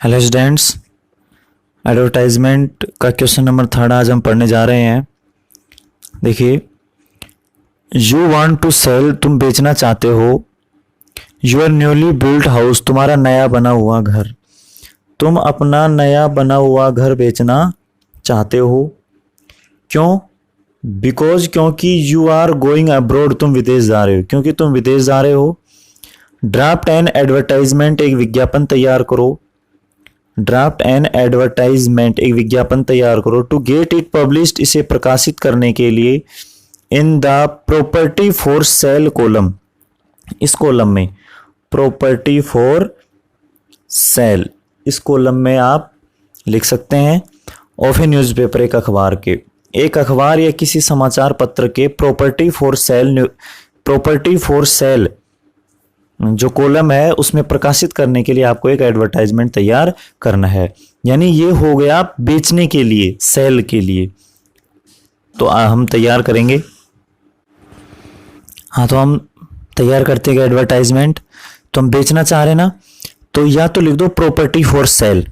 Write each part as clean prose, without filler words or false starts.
Hello students, advertisement का question number 3 आज हम पढ़ने जा रहे हैं। देखिए, यू वांट टू सेल, तुम बेचना चाहते हो। यूर न्यूली बिल्ट हाउस, तुम्हारा नया बना हुआ घर। तुम अपना नया बना हुआ घर बेचना चाहते हो। क्यों? बिकॉज, क्योंकि यू आर गोइंग अब्रॉड, तुम विदेश जा रहे हो, क्योंकि तुम विदेश जा रहे हो। ड्राफ्ट एन एडवर्टाइजमेंट, एक विज्ञापन तैयार करो। ड्राफ्ट एन एडवर्टाइजमेंट, एक विज्ञापन तैयार करो। टू गेट इट पब्लिश्ड, इसे प्रकाशित करने के लिए। In the property for sale column, इस कॉलम में प्रॉपर्टी फॉर सेल, इस कॉलम में आप लिख सकते हैं ऑफ ए न्यूज़पेपर, एक अखबार के, एक अखबार या किसी समाचार पत्र के property for sale, property for sale जो कॉलम है उसमें प्रकाशित करने के लिए आपको एक एडवर्टाइजमेंट तैयार करना है। यानी ये हो गया बेचने के लिए, सेल के लिए। तो हम तैयार करेंगे। हाँ, तो हम तैयार करते हैं एडवर्टाइजमेंट। तो हम बेचना चाह रहे हैं ना, तो या तो लिख दो प्रॉपर्टी फॉर सेल,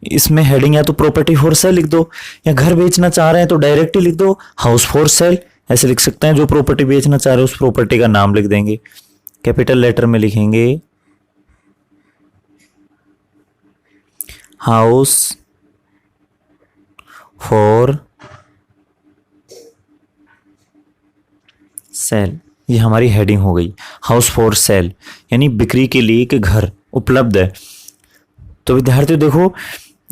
इसमें हेडिंग या तो प्रॉपर्टी फॉर सेल लिख दो, या घर बेचना चाह रहे हैं तो डायरेक्टली लिख दो हाउस फॉर सेल, ऐसे लिख सकते हैं। जो प्रॉपर्टी बेचना चाह रहे हैं उस प्रॉपर्टी का नाम लिख देंगे, कैपिटल लेटर में लिखेंगे हाउस फॉर सेल। ये हमारी हेडिंग हो गई, हाउस फॉर सेल, यानी बिक्री के लिए कि घर उपलब्ध है। तो विद्यार्थियों देखो,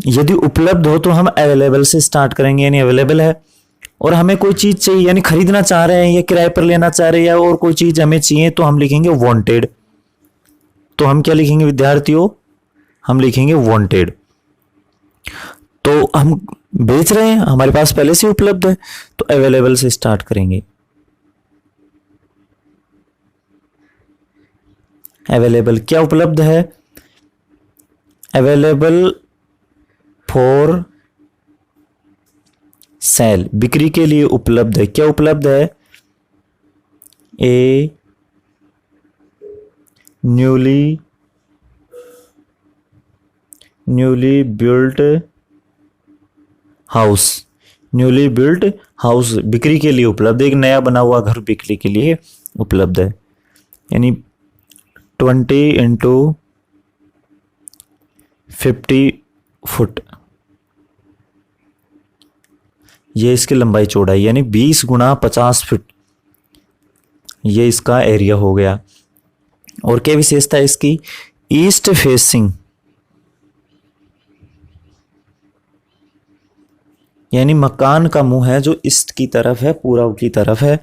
यदि उपलब्ध हो तो हम अवेलेबल से स्टार्ट करेंगे, यानी अवेलेबल है। और हमें कोई चीज चाहिए, यानी खरीदना चाह रहे हैं या किराए पर लेना चाह रहे हैं या और कोई चीज हमें चाहिए, तो हम लिखेंगे वांटेड। तो हम क्या लिखेंगे विद्यार्थियों? हम लिखेंगे वांटेड। तो हम बेच रहे हैं, हमारे पास पहले से उपलब्ध है, तो अवेलेबल से स्टार्ट करेंगे। अवेलेबल क्या उपलब्ध है? अवेलेबल फॉर सेल, बिक्री के लिए उपलब्ध है। क्या उपलब्ध है? A newly built house, newly built house बिक्री के लिए उपलब्ध है। एक नया बना हुआ घर बिक्री के लिए उपलब्ध है। यानी 20 इंटू 50 फुट, ये इसकी लंबाई चौड़ाई, यानी 20 गुणा 50 फुट, ये इसका एरिया हो गया। और क्या विशेषता है इसकी? ईस्ट फेसिंग, यानी मकान का मुंह है जो ईस्ट की तरफ है, पूर्व की तरफ है।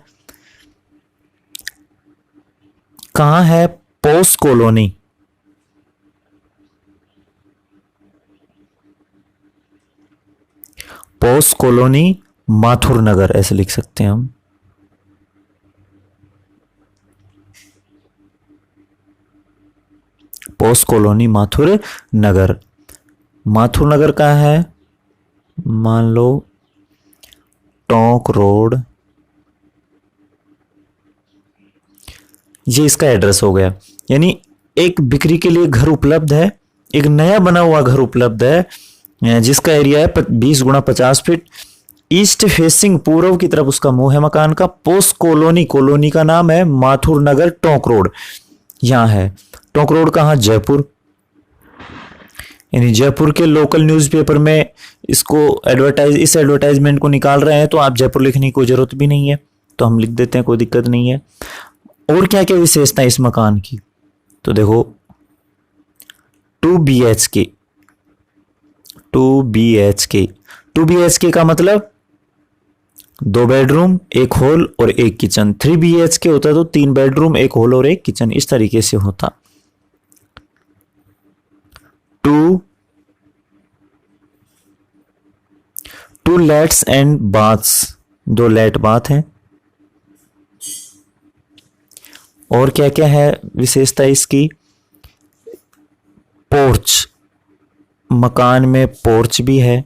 कहां है? Post colony, post colony Mathur Nagar, ऐसे लिख सकते हैं हम। Post colony Mathur Nagar. माथुर नगर कहाँ है? मान लो टोंक रोड, ये इसका एड्रेस हो गया। यानी एक बिक्री के लिए घर उपलब्ध है, एक नया बना हुआ घर उपलब्ध है जिसका एरिया है 20 गुणा 50 फीट। ईस्ट फेसिंग, पूर्व की तरफ उसका मुंह है मकान का। पोस्ट कॉलोनी, कॉलोनी का नाम है माथुर नगर टोंक रोड, यहां है। टोंक रोड कहां? जयपुर। यानी जयपुर के लोकल न्यूज़पेपर में इसको इस एडवर्टाइजमेंट को निकाल रहे हैं, तो आप जयपुर लिखने की कोई जरूरत भी नहीं है, तो हम लिख देते हैं, कोई दिक्कत नहीं है। और क्या क्या विशेषता है इस मकान की? तो देखो 2 BHK, 2 BHK का मतलब 2 बेडरूम, 1 हॉल और 1 किचन। 3 BHK होता तो 3 बेडरूम, 1 हॉल और 1 किचन, इस तरीके से होता। 2 lets and baths, 2 let bath हैं। और क्या क्या है विशेषता इसकी? पोर्च, मकान में पोर्च भी है,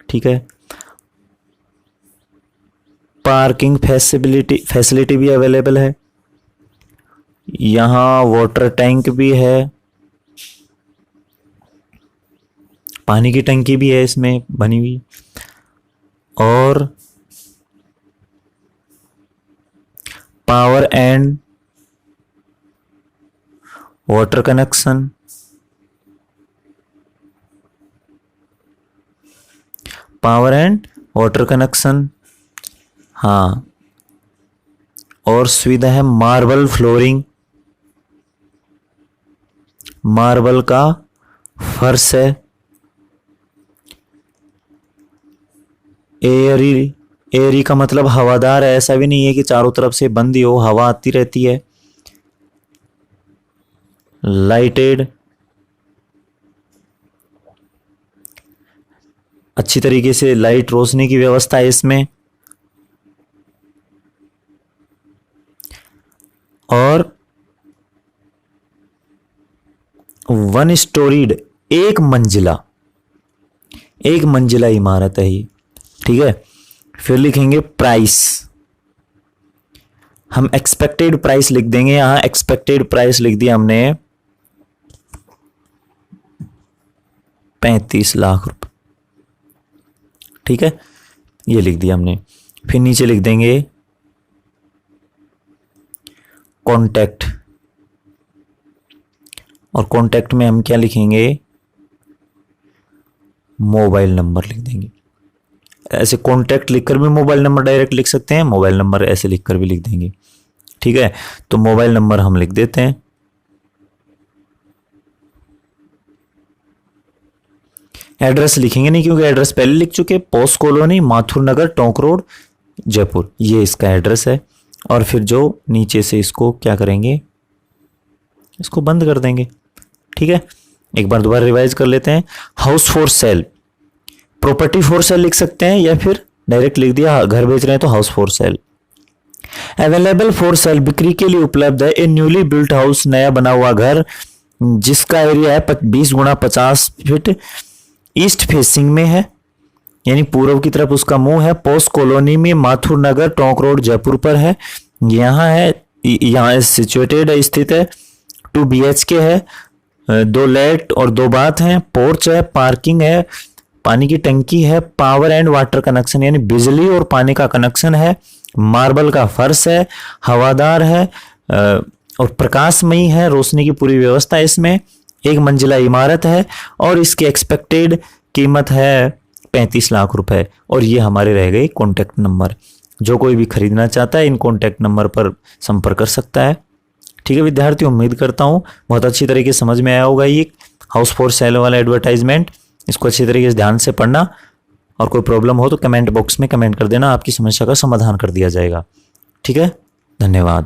ठीक है। पार्किंग फैसिलिटी भी अवेलेबल है। यहाँ वाटर टैंक भी है, पानी की टंकी भी है इसमें बनी हुई, और power and water connection, power and water connection, हाँ, और सुविधा है मार्बल फ्लोरिंग, मार्बल का फर्श है, एयरी, एयरी का मतलब हवादार है, ऐसा भी नहीं है कि चारों तरफ से बंद ही हो, हवा आती रहती है, लाइटेड, अच्छी तरीके से लाइट रोशनी की व्यवस्था है इसमें, और वन स्टोरीड, एक मंजिला इमारत है ये, ठीक है। फिर लिखेंगे प्राइस, हम एक्सपेक्टेड प्राइस लिख देंगे, यहां एक्सपेक्टेड प्राइस लिख दिया हमने 35 लाख रुपए, ठीक है, ये लिख दिया हमने। फिर नीचे लिख देंगे कॉन्टैक्ट, और कॉन्टैक्ट में हम क्या लिखेंगे, मोबाइल नंबर लिख देंगे। ऐसे कॉन्टैक्ट लिखकर भी मोबाइल नंबर डायरेक्ट लिख सकते हैं, मोबाइल नंबर ऐसे लिखकर भी लिख देंगे, ठीक है। तो मोबाइल नंबर हम लिख देते हैं। एड्रेस लिखेंगे नहीं क्योंकि एड्रेस पहले लिख चुके, पोस्ट कॉलोनी माथुर नगर टोंक रोड जयपुर, ये इसका एड्रेस है। और फिर जो नीचे से इसको क्या करेंगे, इसको बंद कर देंगे, ठीक है। एक बार दोबारा रिवाइज कर लेते हैं। House for sale, property for sale लिख सकते हैं, या फिर डायरेक्ट लिख दिया घर बेच रहे हैं तो house for sale. Available for sale, बिक्री के लिए उपलब्ध है, ए न्यूली बिल्ट हाउस, नया बना हुआ घर जिसका एरिया है 20 गुणा 50 फीट, ईस्ट फेसिंग में है, यानी पूर्व की तरफ उसका मुंह है, पोस्ट कॉलोनी में माथुर नगर टोंक रोड जयपुर पर है, यहाँ है, यहाँ सिचुएटेड है, स्थित है, 2 BHK है, 2 लेट और 2 बाथ हैं, पोर्च है, पार्किंग है, पानी की टंकी है, पावर एंड वाटर कनेक्शन यानी बिजली और पानी का कनेक्शन है, मार्बल का फर्श है, हवादार है और प्रकाशमयी है, रोशनी की पूरी व्यवस्था है इसमें, एक मंजिला इमारत है, और इसकी एक्सपेक्टेड कीमत है 35 लाख रुपए। और ये हमारे रह गए कॉन्टैक्ट नंबर, जो कोई भी खरीदना चाहता है इन कॉन्टैक्ट नंबर पर संपर्क कर सकता है, ठीक है विद्यार्थी। उम्मीद करता हूँ बहुत अच्छी तरीके से समझ में आया होगा ये हाउस फॉर सेल वाला एडवर्टाइजमेंट। इसको अच्छी तरीके से ध्यान से पढ़ना, और कोई प्रॉब्लम हो तो कमेंट बॉक्स में कमेंट कर देना, आपकी समस्या का समाधान कर दिया जाएगा, ठीक है। धन्यवाद।